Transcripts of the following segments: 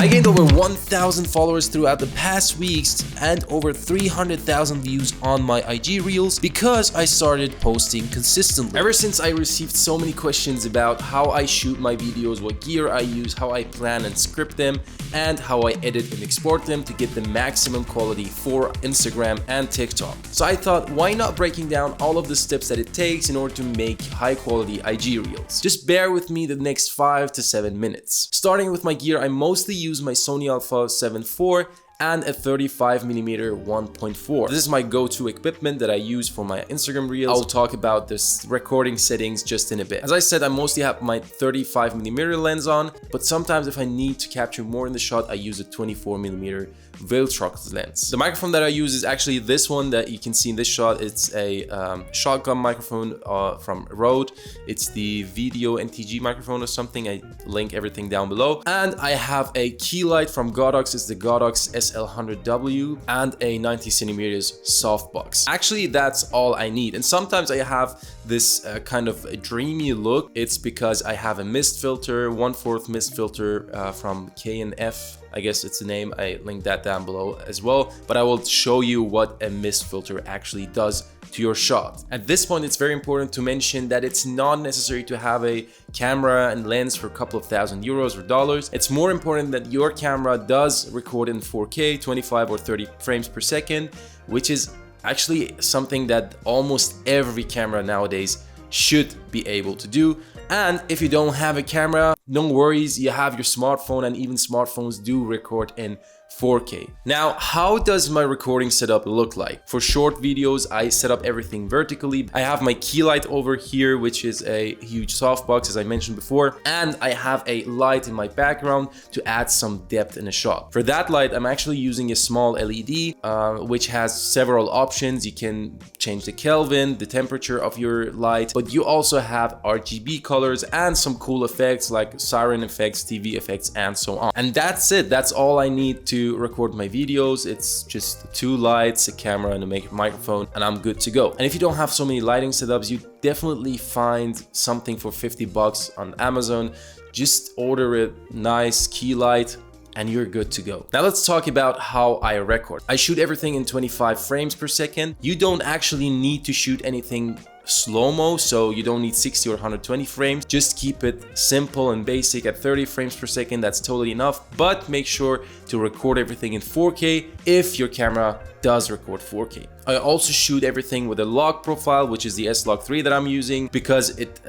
I gained over 1,000 followers throughout the past weeks and over 300,000 views on my IG Reels because I started posting consistently. Ever since I received so many questions about how I shoot my videos, what gear I use, how I plan and script them, and how I edit and export them to get the maximum quality for Instagram and TikTok. So I thought, why not breaking down all of the steps that it takes in order to make high quality IG Reels? Just bear with me the next 5 to 7 minutes. Starting with my gear, I mostly use my Sony Alpha 7 IV and a 35mm 1.4. This is my go-to equipment that I use for my Instagram Reels. I'll talk about this recording settings just in a bit. As I said, I mostly have my 35mm lens on, but sometimes if I need to capture more in the shot, I use a 24mm Viltrox lens. The microphone that I use is actually this one that you can see in this shot. It's a shotgun microphone from Rode. It's the Video NTG microphone or something. I link everything down below. And I have a key light from Godox. It's the Godox SL100W and a 90cm softbox. Actually, that's all I need. And sometimes I have this kind of a dreamy look. It's because I have a mist filter, 1/4 mist filter from K&F. I guess it's the name. I linked that down below as well, but I will show you what a mist filter actually does to your shot. At this point, it's very important to mention that it's not necessary to have a camera and lens for a couple of €1,000 or dollars. It's more important that your camera does record in 4K, 25 or 30 frames per second, which is actually something that almost every camera nowadays should be able to do. And if you don't have a camera, no worries, you have your smartphone, and even smartphones do record in 4K. Now, how does my recording setup look like? For short videos, I set up everything vertically. I have my key light over here, which is a huge softbox, as I mentioned before, and I have a light in my background to add some depth in a shot. For that light, I'm actually using a small LED, which has several options. You can change the Kelvin, the temperature of your light, but you also have RGB colors and some cool effects like siren effects, TV effects, and so on. And that's it. That's all I need to record my videos. It's just 2 lights, a camera, and a microphone, and I'm good to go. And if you don't have so many lighting setups, you definitely find something for 50 bucks on Amazon. Just order a nice key light and you're good to go. Now let's talk about how I record. I shoot everything in 25 frames per second. You don't actually need to shoot anything slow-mo, so you don't need 60 or 120 frames. Just keep it simple and basic at 30 frames per second. That's totally enough, but make sure to record everything in 4K if your camera does record 4K. I also shoot everything with a log profile, which is the S-Log3 that I'm using, because it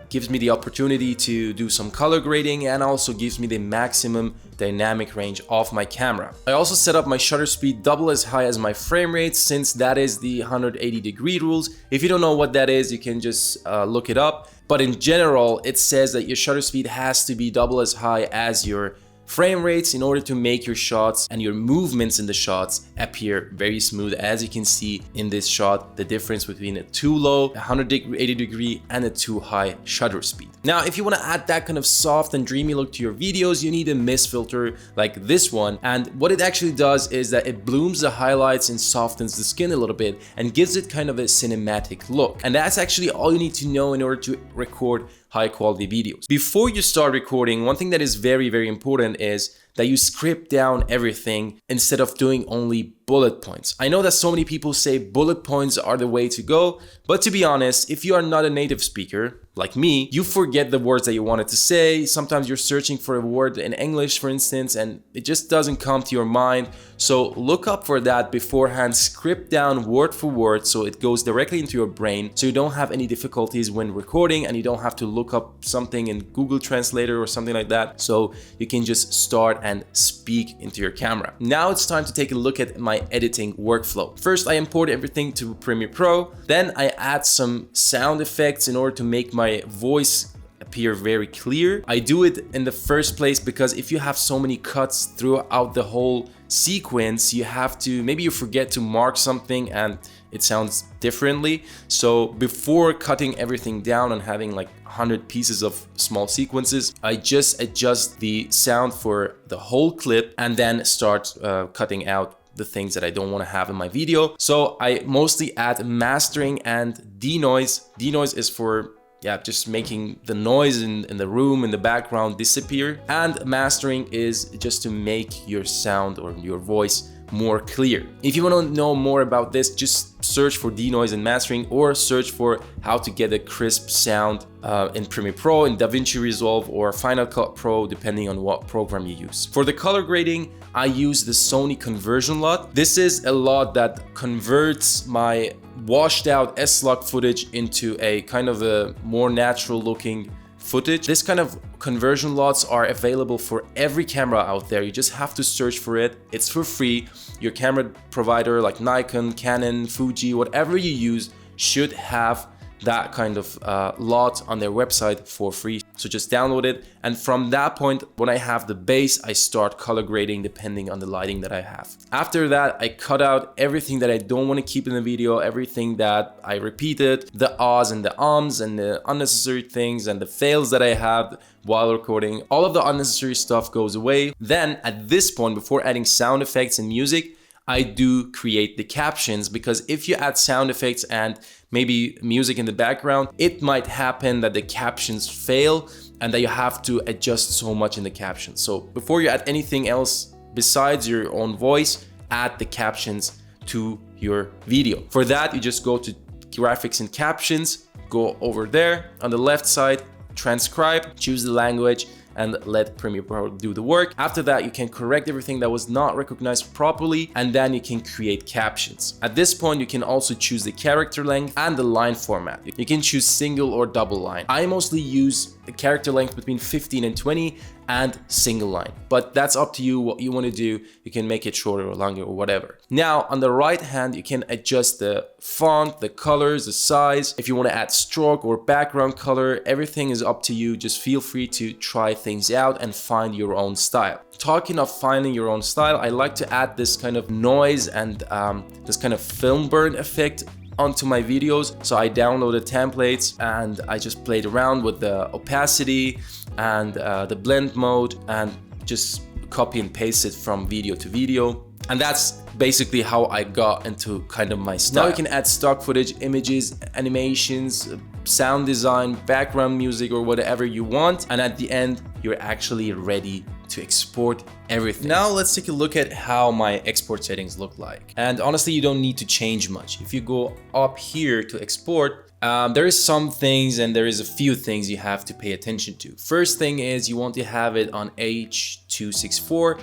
gives me the opportunity to do some color grading and also gives me the maximum dynamic range of my camera. I also set up my shutter speed double as high as my frame rate, since that is the 180-degree rules. If you don't know what that is, you can just look it up. But in general, it says that your shutter speed has to be double as high as your frame rates in order to make your shots and your movements in the shots appear very smooth. As you can see in this shot, the difference between a too low 180 degree and a too high shutter speed. Now, if you want to add that kind of soft and dreamy look to your videos, you need a mist filter like this one. And what it actually does is that it blooms the highlights and softens the skin a little bit and gives it kind of a cinematic look. And that's actually all you need to know in order to record high quality videos. Before you start recording, one thing that is very, very important is that you script down everything instead of doing only bullet points. I know that so many people say bullet points are the way to go, but to be honest, if you are not a native speaker like me, you forget the words that you wanted to say. Sometimes you're searching for a word in English, for instance, and it just doesn't come to your mind. So look up for that beforehand, script down word for word so it goes directly into your brain, so you don't have any difficulties when recording and you don't have to look up something in Google Translator or something like that. So you can just start and speak into your camera. Now it's time to take a look at my editing workflow. First, I import everything to Premiere Pro. Then I add some sound effects in order to make my voice appear very clear. I do it in the first place because if you have so many cuts throughout the whole sequence, you have to, maybe you forget to mark something and it sounds differently. So before cutting everything down and having like 100 pieces of small sequences, I just adjust the sound for the whole clip and then start cutting out the things that I don't want to have in my video. So I mostly add mastering and denoise. Denoise is for yeah, just making the noise in the room, in the background disappear. And mastering is just to make your sound or your voice more clear. If you want to know more about this, just search for denoise and mastering, or search for how to get a crisp sound in Premiere Pro, in DaVinci Resolve, or Final Cut Pro, depending on what program you use. For the color grading, I use the Sony conversion LUT. This is a LUT that converts my washed out S-Log footage into a kind of a more natural looking footage. This kind of conversion LUTs are available for every camera out there. You just have to search for it. It's for free. Your camera provider like Nikon, Canon, Fuji, whatever you use should have that kind of LUT on their website for free. So just download it, and from that point, when I have the base, I start color grading depending on the lighting that I have. After that, I cut out everything that I don't want to keep in the video, everything that I repeated, the ahs and the ums and the unnecessary things and the fails that I had while recording. All of the unnecessary stuff goes away. Then at this point, before adding sound effects and music, I do create the captions, because if you add sound effects and maybe music in the background, it might happen that the captions fail and that you have to adjust so much in the captions. So before you add anything else besides your own voice, add the captions to your video. For that, you just go to graphics and captions, go over there on the left side, transcribe, choose the language, and let Premiere Pro do the work. After that, you can correct everything that was not recognized properly, and then you can create captions. At this point, you can also choose the character length and the line format. You can choose single or double line. I mostly use a character length between 15 and 20 and single line, but that's up to you what you want to do. You can make it shorter or longer or whatever. Now on the right hand, you can adjust the font, the colors, the size. If you want to add stroke or background color, everything is up to you. Just feel free to try things out and find your own style. Talking of finding your own style, I like to add this kind of noise and this kind of film burn effect onto my videos. So I downloaded templates and I just played around with the opacity and the blend mode and just copy and paste it from video to video. And that's basically how I got into kind of my style. Now you can add stock footage, images, animations, sound design, background music, or whatever you want. And at the end, you're actually ready to export everything. Now let's take a look at how my export settings look like. And honestly, you don't need to change much. If you go up here to export, there is some things and there is a few things you have to pay attention to. First thing is you want to have it on H.264.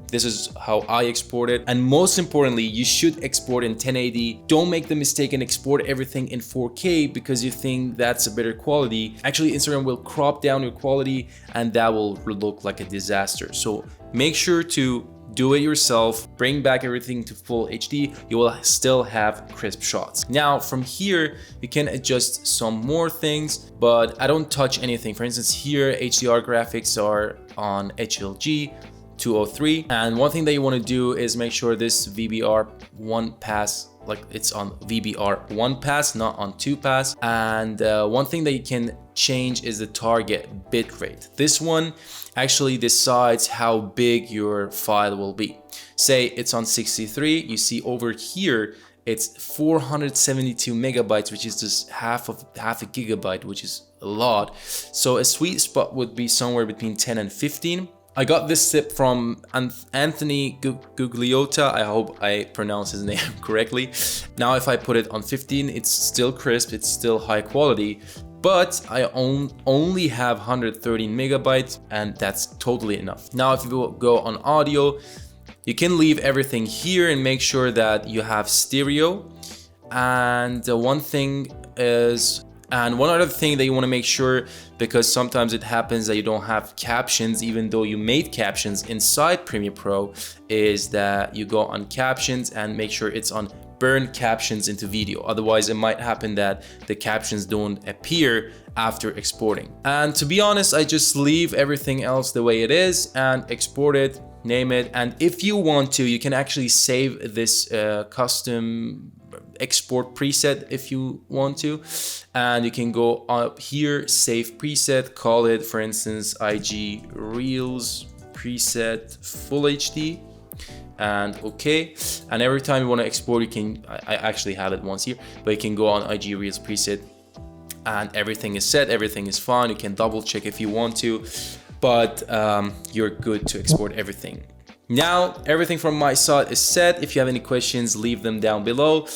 This is how I export it. And most importantly, you should export in 1080. Don't make the mistake and export everything in 4K because you think that's a better quality. Actually, Instagram will crop down your quality and that will look like a disaster. So make sure to do it yourself, bring back everything to full HD, you will still have crisp shots. Now from here, you can adjust some more things, but I don't touch anything. For instance, here HDR graphics are on HLG 203, and one thing that you want to do is make sure this VBR 1 pass, like it's on VBR 1 pass, not on 2 pass. And one thing that you can change is the target bitrate. This one actually decides how big your file will be. Say it's on 63, you see over here it's 472 megabytes, which is just half a gigabyte, which is a lot. So a sweet spot would be somewhere between 10 and 15. I got this tip from Anthony Gugliotta. I hope I pronounced his name correctly. Now, if I put it on 15, it's still crisp, it's still high quality, but I only have 113 megabytes, and that's totally enough. Now, if you go on audio, you can leave everything here and make sure that you have stereo. And one other thing that you want to make sure, because sometimes it happens that you don't have captions even though you made captions inside Premiere Pro, is that you go on captions and make sure it's on burn captions into video. Otherwise, it might happen that the captions don't appear after exporting. And to be honest, I just leave everything else the way it is and export it, name it. And if you want to, you can actually save this custom export preset if you want to, and you can go up here, save preset, call it for instance IG Reels preset full HD, and okay. And every time you want to export, you can, I actually have it once here, but you can go on IG Reels preset and everything is set, everything is fine. You can double check if you want to, but you're good to export everything. Now everything from my side is set. If you have any questions, leave them down below,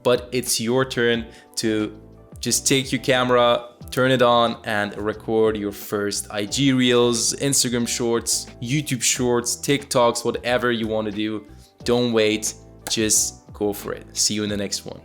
but it's your turn to just take your camera, turn it on, and record your first IG Reels, Instagram Shorts, YouTube Shorts, TikToks, whatever you want to do. Don't wait, just go for it. See you in the next one.